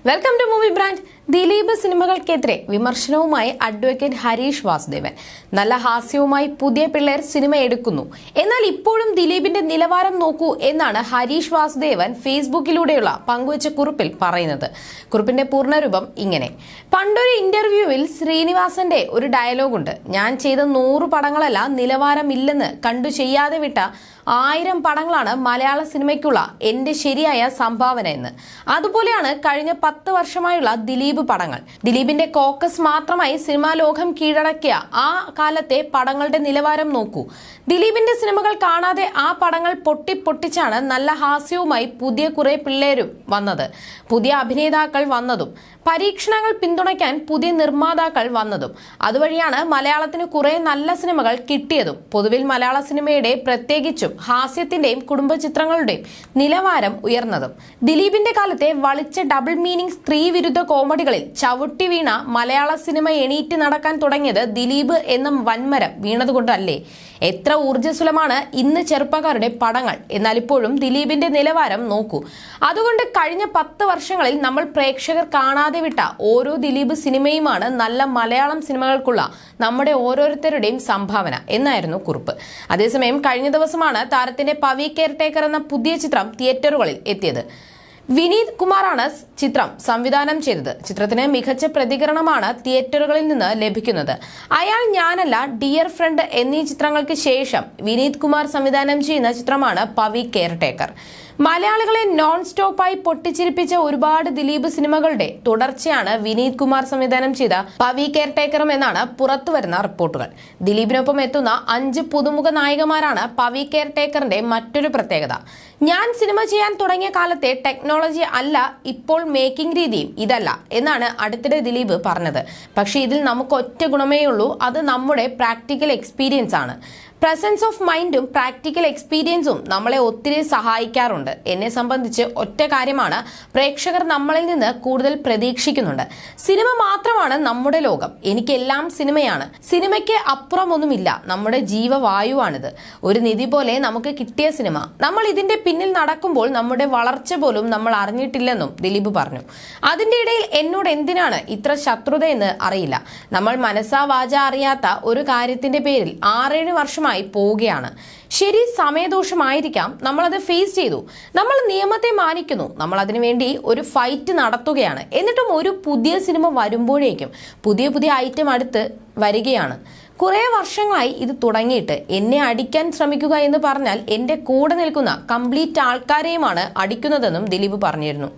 Welcome to movie brand. Dileep സിനിമകൾക്കെതിരെ വിമർശനവുമായി advocate Harish Vasudevan. നല്ല ഹാസ്യവുമായി പുതിയ പിള്ളേർ സിനിമ എടുക്കുന്നു, എന്നാൽ ഇപ്പോഴും ദിലീപിന്റെ നിലവാരം നോക്കൂ എന്നാണ് ഹരീഷ് വാസുദേവൻ ഫേസ്ബുക്കിലൂടെയുള്ള പങ്കുവച്ച കുറിപ്പിൽ പറയുന്നത്. കുറിപ്പിന്റെ പൂർണ്ണരൂപം ഇങ്ങനെ: പണ്ടൊരു ഇന്റർവ്യൂവിൽ ശ്രീനിവാസന്റെ ഒരു ഡയലോഗുണ്ട്, ഞാൻ ചെയ്ത 100 പടങ്ങളല്ല നിലവാരമില്ലെന്ന് കണ്ടു ചെയ്യാതെ വിട്ട 1000 പടങ്ങളാണ് മലയാള സിനിമയ്ക്കുള്ള എന്റെ ശരിയായ സംഭാവന എന്ന്. അതുപോലെയാണ് കഴിഞ്ഞ 10 വർഷമായുള്ള ദിലീപ് പടങ്ങൾ. ദിലീപിന്റെ കോക്കസ് മാത്രമായി സിനിമാ ലോകം കീഴടക്കിയ ആ കാലത്തെ പടങ്ങളുടെ നിലവാരം നോക്കൂ. ദിലീപിന്റെ സിനിമകൾ കാണാതെ ആ പടങ്ങൾ പൊട്ടിച്ചാണ് നല്ല ഹാസ്യവുമായി പുതിയ കുറെ പിള്ളേരും വന്നത്, പുതിയ അഭിനേതാക്കൾ വന്നതും, പരീക്ഷണങ്ങൾ പിന്തുണയ്ക്കാൻ പുതിയ നിർമ്മാതാക്കൾ വന്നതും. അതുവഴിയാണ് മലയാളത്തിന് കുറെ നല്ല സിനിമകൾ കിട്ടിയതും. പൊതുവിൽ മലയാള സിനിമയുടെ പ്രത്യേകിച്ചും ഹാസ്യത്തിന്റെയും കുടുംബ ചിത്രങ്ങളുടെയും നിലവാരം ഉയർന്നതും. ദിലീപിന്റെ കാലത്തെ വളിച്ച ഡബിൾ മീനിങ് സ്ത്രീ വിരുദ്ധ കോമഡികളിൽ ചവിട്ടി വീണ മലയാള സിനിമ എണീറ്റ് നടക്കാൻ തുടങ്ങിയത് ദിലീപ് എന്ന വൻമരം വീണതുകൊണ്ടല്ലേ? എത്ര ഊർജ്ജസ്വലമാണ് ഇന്ന് ചെറുപ്പക്കാരുടെ പടങ്ങൾ. എന്നാൽ ഇപ്പോഴും ദിലീപിന്റെ നിലവാരം നോക്കൂ. അതുകൊണ്ട് കഴിഞ്ഞ 10 വർഷങ്ങളിൽ നമ്മൾ പ്രേക്ഷകർ കാണാതെ വിട്ട ഓരോ ദിലീപ് സിനിമയുമാണ് നല്ല മലയാളം സിനിമകൾക്കുള്ള നമ്മുടെ ഓരോരുത്തരുടെയും സംഭാവന എന്നായിരുന്നു കുറിപ്പ്. അതേസമയം കഴിഞ്ഞ ദിവസമാണ് താരത്തിന്റെ പവി കെയർടേക്കർ എന്ന പുതിയ ചിത്രം തിയേറ്ററുകളിൽ എത്തിയത്. വിനീത് കുമാറാണ് ചിത്രം സംവിധാനം ചെയ്തത്. ചിത്രത്തിന് മികച്ച പ്രതികരണമാണ് തിയേറ്ററുകളിൽ നിന്ന് ലഭിക്കുന്നത്. അയാൾ ഞാനല്ല, ഡിയർ ഫ്രണ്ട് എന്നീ ചിത്രങ്ങൾക്ക് ശേഷം വിനീത് കുമാർ സംവിധാനം ചെയ്യുന്ന ചിത്രമാണ് പവി കെയർടേക്കർ. മലയാളികളെ നോൺ സ്റ്റോപ്പായി പൊട്ടിച്ചിരിപ്പിച്ച ഒരുപാട് ദിലീപ് സിനിമകളുടെ തുടർച്ചയാണ് വിനീത് കുമാർ സംവിധാനം ചെയ്ത പവി കെയർടേക്കറും എന്നാണ് പുറത്തുവരുന്ന റിപ്പോർട്ടുകൾ. ദിലീപിനൊപ്പം എത്തുന്ന 5 പുതുമുഖ നായികമാരാണ് പവി കെയർടേക്കറിന്റെ മറ്റൊരു പ്രത്യേകത. ഞാൻ സിനിമ ചെയ്യാൻ തുടങ്ങിയ കാലത്തെ ടെക്നോളജി അല്ല ഇപ്പോൾ മേക്കിംഗ് രീതിയും ഇതല്ല എന്നാണ് അടുത്തിടെ ദിലീപ് പറഞ്ഞത്. പക്ഷേ ഇതിൽ നമുക്ക് ഒറ്റ ഗുണമേ ഉള്ളൂ, അത് നമ്മുടെ പ്രാക്ടിക്കൽ എക്സ്പീരിയൻസ് ആണ്. പ്രസൻസ് ഓഫ് മൈൻഡും പ്രാക്ടിക്കൽ എക്സ്പീരിയൻസും നമ്മളെ ഒത്തിരി സഹായിക്കാറുണ്ട്. എന്നെ സംബന്ധിച്ച് ഒറ്റ കാര്യമാണ്, പ്രേക്ഷകർ നമ്മളിൽ നിന്ന് കൂടുതൽ പ്രതീക്ഷിക്കുന്നുണ്ട്. സിനിമ മാത്രമാണ് നമ്മുടെ ലോകം, എനിക്കെല്ലാം സിനിമയാണ്, സിനിമയ്ക്ക് അപ്പുറമൊന്നുമില്ല, നമ്മുടെ ജീവവായുവാണിത്, ഒരു നിധി പോലെ നമുക്ക് കിട്ടിയ സിനിമ. നമ്മൾ ഇതിന്റെ പിന്നിൽ നടക്കുമ്പോൾ നമ്മുടെ വളർച്ച പോലും നമ്മൾ അറിഞ്ഞിട്ടില്ലെന്നും ദിലീപ് പറഞ്ഞു. അതിന്റെ ഇടയിൽ എന്നോട് എന്തിനാണ് ഇത്ര ശത്രുതയെന്ന് അറിയില്ല. നമ്മൾ മനസ്സാ വാച അറിയാത്ത ഒരു കാര്യത്തിന്റെ പേരിൽ 6-7 വർഷമായി പോവുകയാണ്. ശരി, സമയദോഷമായിരിക്കാം, നമ്മളത് ഫേസ് ചെയ്തു, നമ്മൾ നിയമത്തെ മാനിക്കുന്നു, നമ്മൾ അതിനുവേണ്ടി ഒരു ഫൈറ്റ് നടത്തുകയാണ്. എന്നിട്ടും ഒരു പുതിയ സിനിമ വരുമ്പോഴേക്കും പുതിയ ഐറ്റം അടുത്ത് വരികയാണ്. കുറെ വർഷങ്ങളായി ഇത് തുടങ്ങിയിട്ട്. എന്നെ അടിക്കാൻ ശ്രമിക്കുക എന്ന് പറഞ്ഞാൽ എന്റെ കൂടെ നിൽക്കുന്ന കംപ്ലീറ്റ് ആൾക്കാരെയുമാണ് അടിക്കുന്നതെന്നും ദിലീപ് പറഞ്ഞിരുന്നു.